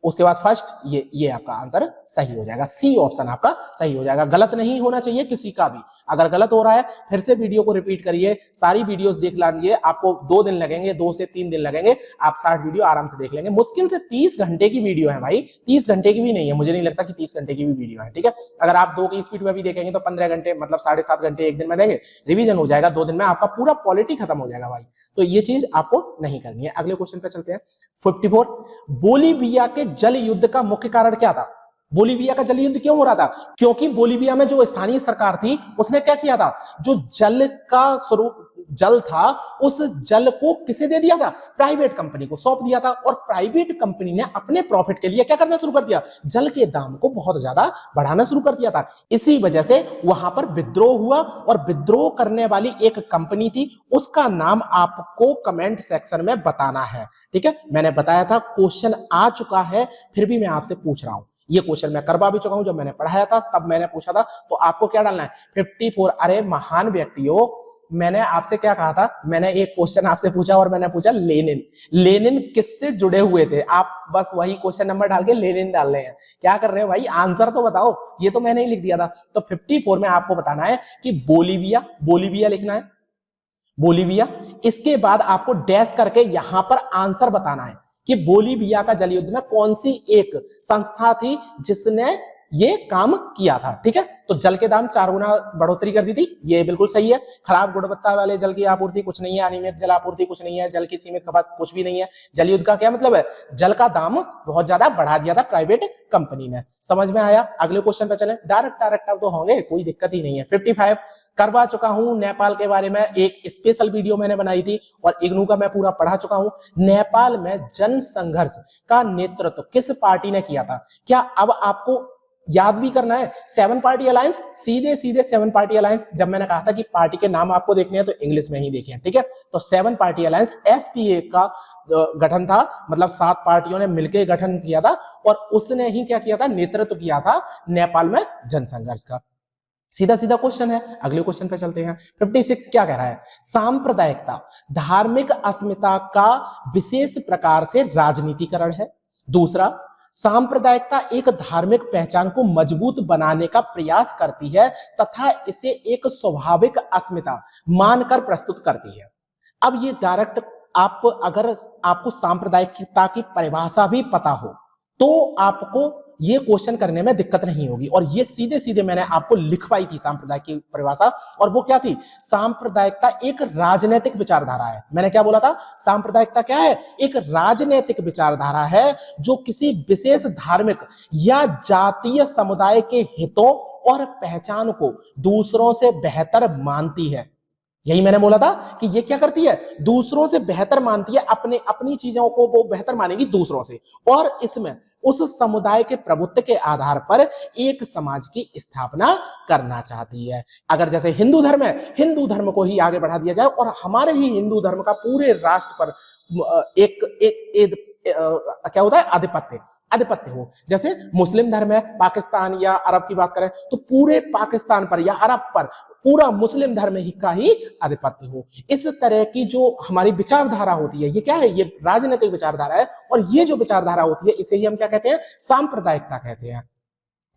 उसके बाद फर्स्ट, ये आपका आंसर सही हो जाएगा। सी ऑप्शन आपका सही हो जाएगा। गलत नहीं होना चाहिए किसी का भी। अगर गलत हो रहा है फिर से वीडियो को रिपीट करिए, सारी वीडियोस देख लीजिए। आपको 2 दिन लगेंगे, 2 से 3 दिन लगेंगे, आप 60 वीडियो आराम से देख लेंगे। मुश्किल से 30 घंटे की वीडियो है भाई, 30 घंटे की भी नहीं है, मुझे नहीं लगता कि 30 घंटे की भी वीडियो है, ठीक है। अगर आप 2 की स्पीड में भी देखेंगे तो 15 घंटे, मतलब 7.5 घंटे एक दिन में देंगे, रिविजन हो जाएगा 2 दिन में, आपका पूरा पॉलिटी खत्म हो जाएगा भाई। तो ये चीज आपको नहीं करनी है। अगले क्वेश्चन पे चलते हैं। 54, बोलीविया के जल युद्ध का मुख्य कारण क्या था? बोलीविया का जल युद्ध क्यों हो रहा था? क्योंकि बोलीविया में जो स्थानीय सरकार थी उसने क्या किया था, जो जल का स्वरूप जल था, उस जल को किसे दे दिया था? प्राइवेट कंपनी को सौंप दिया था। और प्राइवेट कंपनी ने अपने प्रॉफिट के लिए क्या करना शुरू कर दिया? जल के दाम को बहुत ज्यादा बढ़ाना शुरू कर दिया था। इसी वजह से वहां पर विद्रोह हुआ, और विद्रोह करने वाली एक कंपनी थी, उसका नाम आपको कमेंट सेक्शन में बताना है, ठीक है। मैंने बताया था क्वेश्चन आ चुका है, फिर भी मैं आपसे पूछ रहा हूं। ये क्वेश्चन मैं करवा भी चुका हूं, जब मैंने पढ़ाया था तब मैंने पूछा था। तो आपको क्या डालना है? 54। अरे महान व्यक्तियों, मैंने आपसे क्या कहा था? मैंने एक क्वेश्चन आपसे पूछा और मैंने पूछा लेनिन किससे जुड़े हुए थे? आप बस वही क्वेश्चन नंबर डाल के लेनिन डाल रहे हैं। क्या कर रहे हो भाई? आंसर तो बताओ। ये तो मैंने ही लिख दिया था। तो 54 में आपको बताना है कि बोलीविया लिखना है, बोलीविया। इसके बाद आपको डैश करके यहां पर आंसर बताना है कि बोलीविया का जल युद्ध में कौन सी एक संस्था थी जिसने ये काम किया था, ठीक है। तो जल के दाम 4 गुना बढ़ोतरी कर दी थी, ये बिल्कुल सही है। खराब गुणवत्ता वाले जल की आपूर्ति कुछ नहीं है, अनियमित जल आपूर्ति कुछ नहीं है, जल की सीमित खपत कुछ भी नहीं है। जल युद्ध का क्या मतलब है? जल का दाम बहुत ज्यादा बढ़ा दिया था प्राइवेट कंपनी ने। समझ में आया? अगले क्वेश्चन पे चले। डायरेक्ट तो होंगे, कोई दिक्कत ही नहीं है। 55 करवा चुका हूं नेपाल के बारे में, एक स्पेशल वीडियो मैंने बनाई थी और इग्नू का मैं पूरा पढ़ा चुका हूं। नेपाल में जन संघर्ष का नेतृत्व किस पार्टी ने किया था? क्या अब आपको याद भी करना है? 7 पार्टी अलायंस, सीधे 7 पार्टी अलायंस। जब मैंने कहा था कि पार्टी के नाम आपको देखने हैं तो इंग्लिश में ही देखिए, ठीक है। तो 7 पार्टी अलायंस एसपीए का गठन था, मतलब 7 पार्टियों ने मिलकर गठन किया था, और उसने ही क्या किया था? नेतृत्व किया था नेपाल में जनसंघर्ष का। सीधा क्वेश्चन है। अगले क्वेश्चन पे चलते हैं। 56 क्या कह रहा है? सांप्रदायिकता धार्मिक अस्मिता का विशेष प्रकार से राजनीतिकरण है। दूसरा, सांप्रदायिकता एक धार्मिक पहचान को मजबूत बनाने का प्रयास करती है तथा इसे एक स्वाभाविक अस्मिता मानकर प्रस्तुत करती है। अब ये डायरेक्ट, अगर आपको सांप्रदायिकता की परिभाषा भी पता हो तो आपको ये क्वेश्चन करने में दिक्कत नहीं होगी। और ये सीधे मैंने आपको लिखवाई थी सांप्रदायिक की परिभाषा, और वो क्या थी? सांप्रदायिकता एक राजनीतिक विचारधारा है। मैंने क्या बोला था? सांप्रदायिकता क्या है? एक राजनीतिक विचारधारा है जो किसी विशेष धार्मिक या जातीय समुदाय के हितों और पहचान को दूसरों से बेहतर मानती है। यही मैंने बोला था कि ये क्या करती है? दूसरों से बेहतर मानती है, अपनी चीजों को वो बेहतर मानेगी दूसरों से, और इसमें उस समुदाय के प्रभुत्व के आधार पर एक समाज की स्थापना करना चाहती है। अगर जैसे हिंदू धर्म है, हिंदू धर्म को ही आगे बढ़ा दिया जाए और हमारे ही हिंदू धर्म का पूरे राष्ट्र पर क्या होता है? आधिपत्य हो। जैसे मुस्लिम धर्म है, पाकिस्तान या अरब की बात करें तो पूरे पाकिस्तान पर या अरब पर पूरा मुस्लिम धर्म ही का ही आधिपत्य हो। इस तरह की जो हमारी विचारधारा होती है, ये क्या है? ये राजनीतिक विचारधारा है, और ये जो विचारधारा होती है इसे ही हम क्या कहते हैं? सांप्रदायिकता कहते हैं,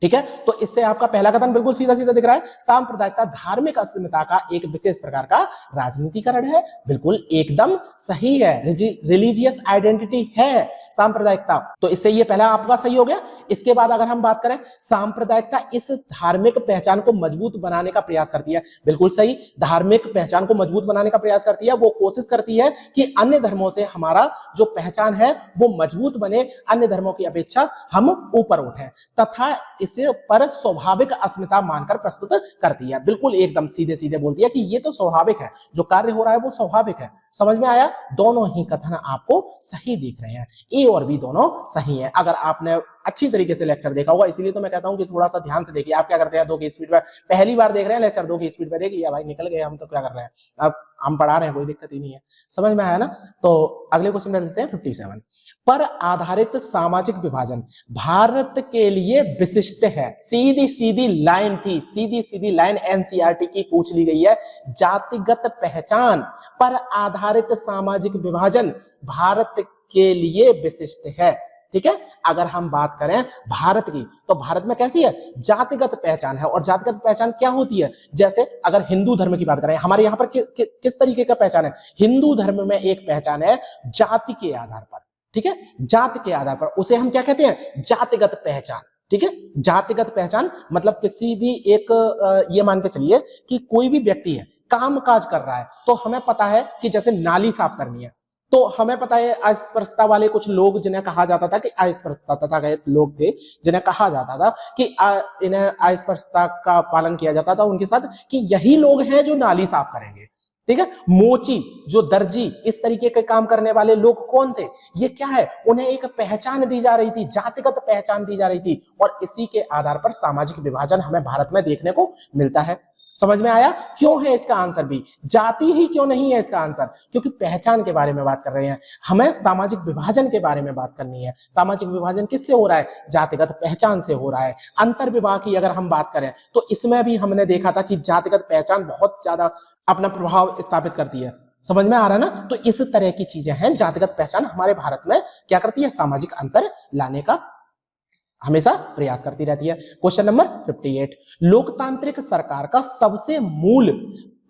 ठीक है। तो इससे आपका पहला कथन बिल्कुल सीधा दिख रहा है। सांप्रदायिकता धार्मिक अस्मिता का एक विशेष प्रकार का राजनीतिकरण है। बिल्कुल एकदम सही है, रिलीजियस आइडेंटिटी है सांप्रदायिकता। तो इससे ये पहला आपका सही हो गया। इसके बाद अगर हम बात करें, सांप्रदायिकता इस धार्मिक पहचान को मजबूत बनाने का प्रयास करती है। बिल्कुल सही, धार्मिक पहचान को मजबूत बनाने का प्रयास करती है। वो कोशिश करती है कि अन्य धर्मों से हमारा जो पहचान है वो मजबूत बने, अन्य धर्मों की अपेक्षा हम ऊपर उठें, तथा इसे पर स्वाभाविक अस्मिता मानकर प्रस्तुत करती है। बिल्कुल एकदम सीधे सीधे बोलती है कि ये तो स्वाभाविक है, जो कार्य हो रहा है वो स्वाभाविक है। समझ में आया? दोनों ही कथन आपको सही दिख रहे हैं, ए और बी दोनों सही है। अगर आपने अच्छी तरीके से लेक्चर देखा होगा, इसीलिए तो मैं कहता हूं कि थोड़ा सा ध्यान से देखिए। आप क्या करते हैं, 2 की स्पीड पे पहली बार देख रहे हैं लेक्चर, 2 की स्पीड पे देखिए भाई निकल गए हम, तो क्या कर रहे हैं, अब हम पढ़ा रहे हैं, कोई दिक्कत ही नहीं है। समझ में आया ना? तो अगले क्वेश्चन में चलते हैं 57। पर आधारित सामाजिक विभाजन भारत के लिए विशिष्ट है। सीधी सीधी लाइन थी, सीधी सीधी लाइन एनसीईआरटी की पूछ ली गई है। जातिगत पहचान पर आधारित सामाजिक विभाजन भारत के लिए विशिष्ट है। ठीक है, अगर हम बात करें भारत की, तो भारत में कैसी है, जातिगत पहचान है। और जातिगत पहचान क्या होती है, जैसे अगर हिंदू धर्म की बात करें, हमारे यहाँ पर किस तरीके का पहचान है, हिंदू धर्म में एक पहचान है जाति के आधार पर। ठीक है, जाति के आधार पर, उसे हम क्या कहते हैं, जातिगत पहचान। ठीक है, जातिगत पहचान मतलब किसी भी एक ये मान के चलिए कि कोई भी व्यक्ति है, काम काज कर रहा है, तो हमें पता है कि जैसे नाली साफ करनी है, तो हमें पता है अस्पृश्यता वाले कुछ लोग जिन्हें कहा जाता था कि अस्पृश्यता तथाकथित लोग थे, जिन्हें कहा जाता था कि इन्हें अस्पृश्यता का पालन किया जाता था उनके साथ, कि यही लोग हैं जो नाली साफ करेंगे। ठीक है, मोची, जो दर्जी, इस तरीके के काम करने वाले लोग कौन थे, ये क्या है, उन्हें एक पहचान दी जा रही थी, जातिगत पहचान दी जा रही थी। और इसी के आधार पर सामाजिक विभाजन हमें भारत में देखने को मिलता है। समझ में आया? क्यों है इसका आंसर भी, जाति ही क्यों नहीं है इसका आंसर, क्योंकि पहचान के बारे में बात कर रहे हैं, हमें सामाजिक विभाजन के बारे में बात करनी है। सामाजिक विभाजन किससे हो रहा है, जातिगत पहचान से हो रहा है। अंतर विवाह की अगर हम बात करें, तो इसमें भी हमने देखा था कि जातिगत पहचान बहुत ज्यादा अपना प्रभाव स्थापित करती है। समझ में आ रहा है ना? तो इस तरह की चीजें हैं, जातिगत पहचान हमारे भारत में क्या करती है, सामाजिक अंतर लाने का हमेशा प्रयास करती रहती है। क्वेश्चन नंबर 58, लोकतांत्रिक सरकार का सबसे मूल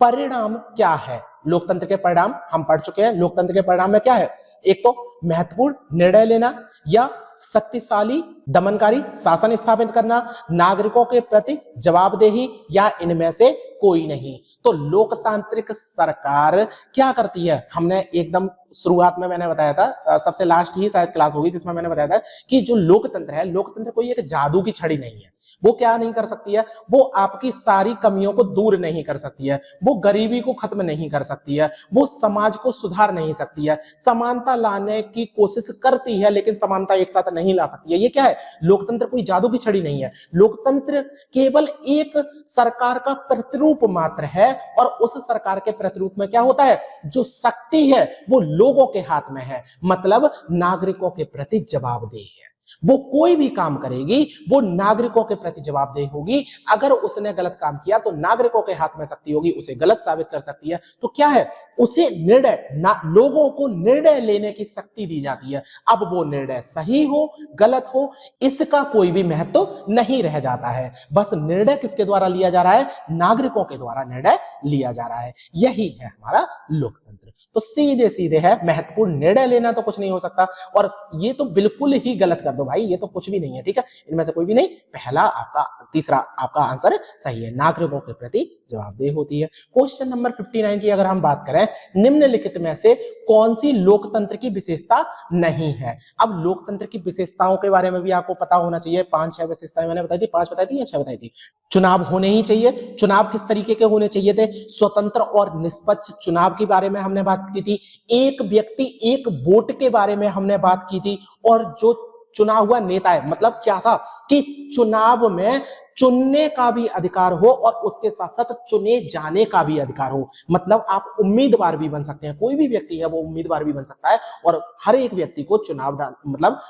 परिणाम क्या है। लोकतंत्र के परिणाम हम पढ़ चुके हैं। लोकतंत्र के परिणाम में क्या है, एक तो महत्वपूर्ण निर्णय लेना या शक्तिशाली दमनकारी शासन स्थापित करना, नागरिकों के प्रति जवाबदेही, या इनमें से कोई नहीं। तो लोकतांत्रिक सरकार क्या करती है, हमने एकदम शुरुआत में मैंने बताया था, सबसे लास्ट ही शायद क्लास होगी जिसमें मैंने बताया था कि जो लोकतंत्र है, लोकतंत्र कोई एक जादू की छड़ी नहीं है। वो क्या नहीं कर सकती है, वो आपकी सारी कमियों को दूर नहीं कर सकती है, वो गरीबी को खत्म नहीं कर सकती है, वो समाज को सुधार नहीं सकती है, समानता लाने की कोशिश करती है लेकिन समानता एक साथ नहीं ला सकती है। ये क्या है, लोकतंत्र कोई जादू की छड़ी नहीं है। लोकतंत्र केवल एक सरकार का प्रतिरूप मात्र है, और उस सरकार के प्रतिरूप में क्या होता है, जो शक्ति है वो लोगों के हाथ में है, मतलब नागरिकों के प्रति जवाबदेह है। वो कोई भी काम करेगी वो नागरिकों के प्रति जवाबदेह होगी। अगर उसने गलत काम किया तो नागरिकों के हाथ में शक्ति होगी, उसे गलत साबित कर सकती है। तो क्या है, उसे निर्णय, लोगों को निर्णय लेने की शक्ति दी जाती है। अब वो निर्णय सही हो गलत हो इसका कोई भी महत्व नहीं रह जाता है, बस निर्णय किसके द्वारा लिया जा रहा है, नागरिकों के द्वारा निर्णय लिया जा रहा है। यही है हमारा लोकतंत्र। तो सीधे सीधे है, महत्वपूर्ण निर्णय लेना तो कुछ नहीं हो सकता, और ये तो बिल्कुल ही गलत कर दो भाई, ये तो कुछ भी नहीं है। ठीक है, इनमें से कोई भी नहीं, पहला आपका, तीसरा आपका आंसर सही है, नागरिकों के प्रति जवाबदेह होती है। क्वेश्चन नंबर 59 की अगर हम बात करें, निम्नलिखित में से कौन सी लोकतंत्र की विशेषता नहीं है। अब लोकतंत्र की विशेषताओं के बारे में भी आपको पता होना चाहिए। 5-6 विशेषताएं मैंने बताई थी, 5 बताई थी या 6 बताई थी। चुनाव होने ही चाहिए। चुनाव किस तरीके के होने चाहिए थे, स्वतंत्र और निष्पक्ष चुनाव के बारे में हमने बात की थी। एक व्यक्ति एक वोट के बारे में हमने बात की थी। और जो चुना हुआ नेता है, मतलब क्या था कि चुनाव में चुनने का भी अधिकार हो और उसके साथ साथ चुने जाने का भी अधिकार हो। मतलब आप उम्मीदवार भी बन सकते हैं, कोई भी व्यक्ति है वो उम्मीदवार भी बन सकता है, और हर एक व्यक्ति को चुनाव मतलब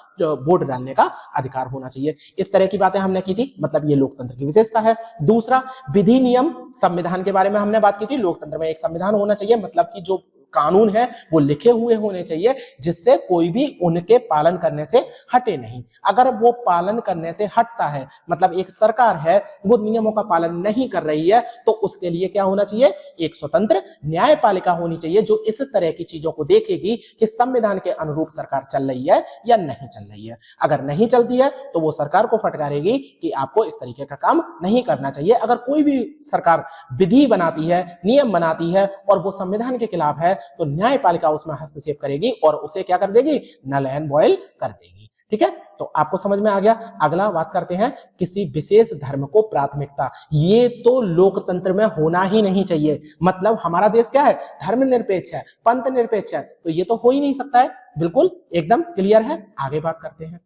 वोट डालने का अधिकार होना चाहिए। इस तरह की बातें हमने की थी, मतलब ये लोकतंत्र की विशेषता है। दूसरा, विधि नियम संविधान के बारे में हमने बात की थी। लोकतंत्र में एक संविधान होना चाहिए, मतलब कि जो कानून है वो लिखे हुए होने चाहिए, जिससे कोई भी उनके पालन करने से हटे नहीं। अगर वो पालन करने से हटता है, मतलब एक सरकार है वो नियमों का पालन नहीं कर रही है, तो उसके लिए क्या होना चाहिए, एक स्वतंत्र न्यायपालिका होनी चाहिए, जो इस तरह की चीजों को देखेगी कि संविधान के अनुरूप सरकार चल रही है या नहीं चल रही है। अगर नहीं चलती है तो वो सरकार को फटकारेगी कि आपको इस तरीके का काम नहीं करना चाहिए। अगर कोई भी सरकार विधि बनाती है, नियम बनाती है और वो संविधान के खिलाफ है, तो न्यायपालिका उसमें हस्तक्षेप करेगी और उसे क्या कर देगी, नल एंड वॉइल कर देगी। ठीक है, तो आपको समझ में आ गया। अगला बात करते हैं किसी विशेष धर्म को प्राथमिकता। ये तो लोकतंत्र में होना ही नहीं चाहिए। मतलब हमारा देश क्या है, धर्मनिरपेक्ष है, पंथ निरपेक्ष है, तो ये तो हो ही नहीं सकता है। बिल्कुल एकदम क्लियर है। आगे बात करते हैं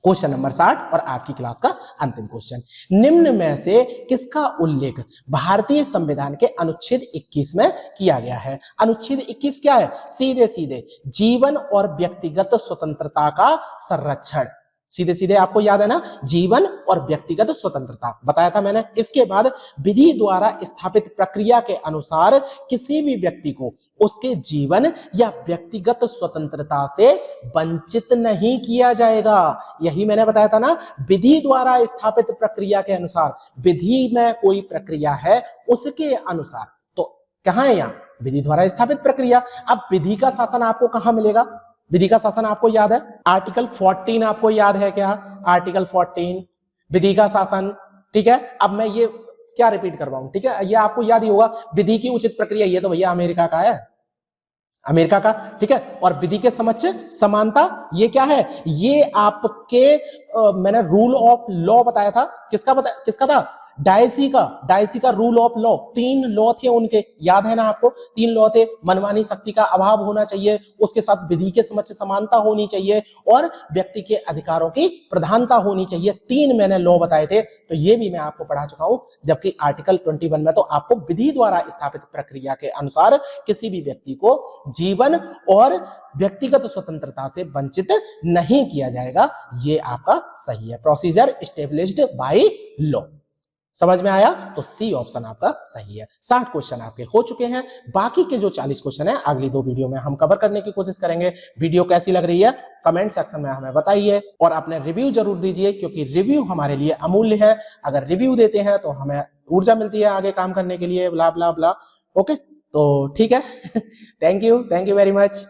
क्वेश्चन नंबर 60 और आज की क्लास का अंतिम क्वेश्चन। निम्न में से किसका उल्लेख भारतीय संविधान के अनुच्छेद 21 में किया गया है? अनुच्छेद 21 क्या है? सीधे सीधे जीवन और व्यक्तिगत स्वतंत्रता का संरक्षण। सीधे सीधे आपको याद है ना, जीवन और व्यक्तिगत स्वतंत्रता बताया था मैंने। इसके बाद विधि द्वारा स्थापित प्रक्रिया के अनुसार किसी भी व्यक्ति को उसके जीवन या व्यक्तिगत स्वतंत्रता से वंचित नहीं किया जाएगा। यही मैंने बताया था ना, विधि द्वारा स्थापित प्रक्रिया के अनुसार। विधि में कोई प्रक्रिया है उसके अनुसार, तो कहां है यहां विधि द्वारा स्थापित प्रक्रिया। अब विधि का शासन आपको कहां मिलेगा? विधि का शासन आपको याद है, आर्टिकल 14 आपको याद है क्या? आर्टिकल 14 विधि का शासन, ठीक है। अब मैं ये क्या रिपीट करवाऊं, ठीक है, ये आपको याद ही होगा। विधि की उचित प्रक्रिया, ये तो भैया अमेरिका का है, अमेरिका का, ठीक है। और विधि के समक्ष समानता, ये क्या है? ये आपके मैंने रूल ऑफ लॉ बताया था, किसका था? डायसी का रूल ऑफ लॉ। 3 लॉ थे उनके, याद है ना आपको? 3 लॉ थे। मनमानी शक्ति का अभाव होना चाहिए, उसके साथ विधि के समक्ष समानता होनी चाहिए और व्यक्ति के अधिकारों की प्रधानता होनी चाहिए। 3 मैंने लॉ बताए थे, तो ये भी मैं आपको पढ़ा चुका हूं। जबकि आर्टिकल 21 में तो आपको विधि द्वारा स्थापित प्रक्रिया के अनुसार किसी भी व्यक्ति को जीवन और व्यक्तिगत स्वतंत्रता से वंचित नहीं किया जाएगा। ये आपका सही है, प्रोसीजर एस्टेब्लिश्ड बाय लॉ। समझ में आया? तो सी ऑप्शन आपका सही है। 60 क्वेश्चन आपके हो चुके हैं। बाकी के जो 40 क्वेश्चन है अगली 2 वीडियो में हम कवर करने की कोशिश करेंगे। वीडियो कैसी लग रही है कमेंट सेक्शन में हमें बताइए और अपने रिव्यू जरूर दीजिए, क्योंकि रिव्यू हमारे लिए अमूल्य है। अगर रिव्यू देते हैं तो हमें ऊर्जा मिलती है आगे काम करने के लिए, ब्ला ब्ला ब्ला। ओके, तो ठीक है। Thank you very much.